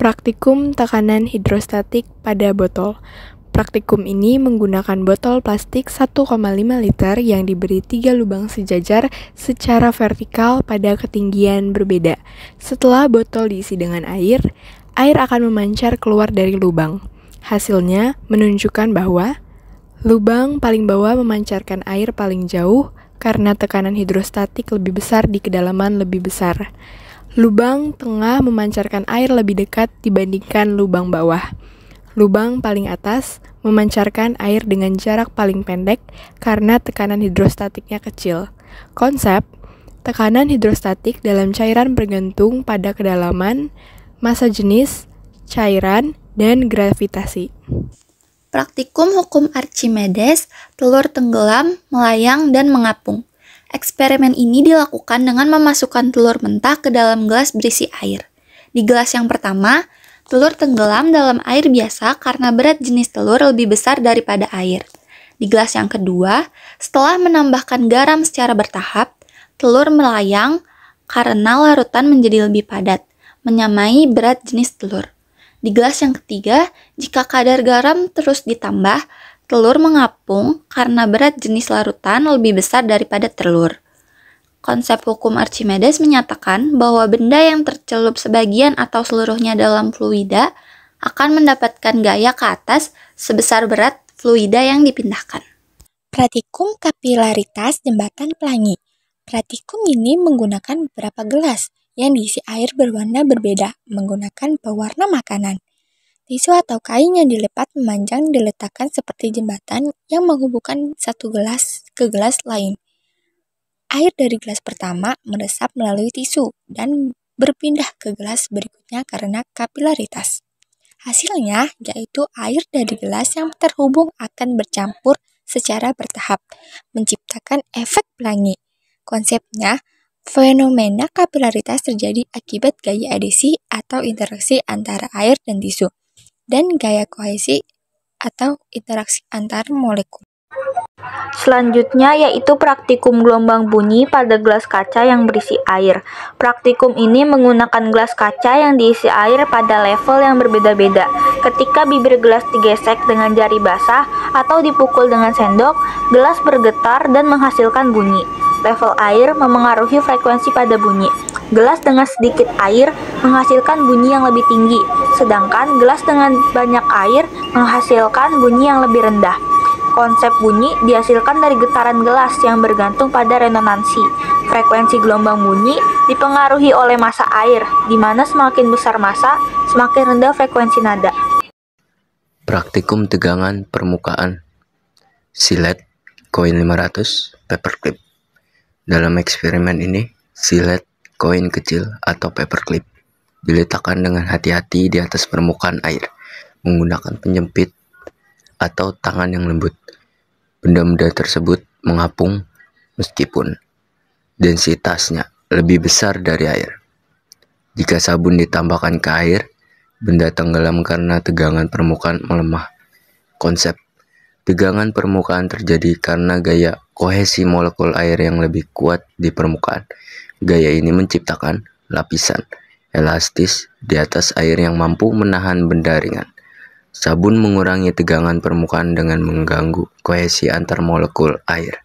Praktikum tekanan hidrostatik pada botol. Praktikum ini menggunakan botol plastik 1,5 liter yang diberi 3 lubang sejajar secara vertikal pada ketinggian berbeda. Setelah botol diisi dengan air akan memancar keluar dari lubang. Hasilnya menunjukkan bahwa lubang paling bawah memancarkan air paling jauh karena tekanan hidrostatik lebih besar di kedalaman lebih besar. Lubang tengah memancarkan air lebih dekat dibandingkan lubang bawah. Lubang paling atas memancarkan air dengan jarak paling pendek karena tekanan hidrostatiknya kecil. Konsep tekanan hidrostatik dalam cairan bergantung pada kedalaman, massa jenis, cairan, dan gravitasi. Praktikum hukum Archimedes, telur tenggelam, melayang, dan mengapung. Eksperimen ini dilakukan dengan memasukkan telur mentah ke dalam gelas berisi air. Di gelas yang pertama, telur tenggelam dalam air biasa karena berat jenis telur lebih besar daripada air. Di gelas yang kedua, setelah menambahkan garam secara bertahap, telur melayang karena larutan menjadi lebih padat, menyamai berat jenis telur. Di gelas yang ketiga, jika kadar garam terus ditambah, telur mengapung karena berat jenis larutan lebih besar daripada telur. Konsep hukum Archimedes menyatakan bahwa benda yang tercelup sebagian atau seluruhnya dalam fluida akan mendapatkan gaya ke atas sebesar berat fluida yang dipindahkan. Praktikum kapilaritas jembatan pelangi. Praktikum ini menggunakan beberapa gelas yang diisi air berwarna berbeda menggunakan pewarna makanan. Tisu atau kain yang dilipat memanjang diletakkan seperti jembatan yang menghubungkan satu gelas ke gelas lain. Air dari gelas pertama meresap melalui tisu dan berpindah ke gelas berikutnya karena kapilaritas. Hasilnya yaitu air dari gelas yang terhubung akan bercampur secara bertahap, menciptakan efek pelangi. Konsepnya, fenomena kapilaritas terjadi akibat gaya adhesi atau interaksi antara air dan tisu, dan gaya kohesi atau interaksi antar molekul. Selanjutnya yaitu praktikum gelombang bunyi pada gelas kaca yang berisi air. Praktikum ini menggunakan gelas kaca yang diisi air pada level yang berbeda-beda. Ketika bibir gelas digesek dengan jari basah atau dipukul dengan sendok, gelas bergetar dan menghasilkan bunyi. Level air memengaruhi frekuensi pada bunyi. Gelas dengan sedikit air menghasilkan bunyi yang lebih tinggi, sedangkan gelas dengan banyak air menghasilkan bunyi yang lebih rendah. Konsep bunyi dihasilkan dari getaran gelas yang bergantung pada resonansi. Frekuensi gelombang bunyi dipengaruhi oleh massa air, di mana semakin besar massa, semakin rendah frekuensi nada. Praktikum tegangan permukaan. Silet, koin 500, paperclip. Dalam eksperimen ini, silet, koin kecil atau paperclip diletakkan dengan hati-hati di atas permukaan air menggunakan penjepit atau tangan yang lembut. Benda-benda tersebut mengapung meskipun densitasnya lebih besar dari air. Jika sabun ditambahkan ke air, benda tenggelam karena tegangan permukaan melemah. Konsep tegangan permukaan terjadi karena gaya kohesi molekul air yang lebih kuat di permukaan. Gaya ini menciptakan lapisan elastis di atas air yang mampu menahan benda ringan. Sabun mengurangi tegangan permukaan dengan mengganggu kohesi antar molekul air.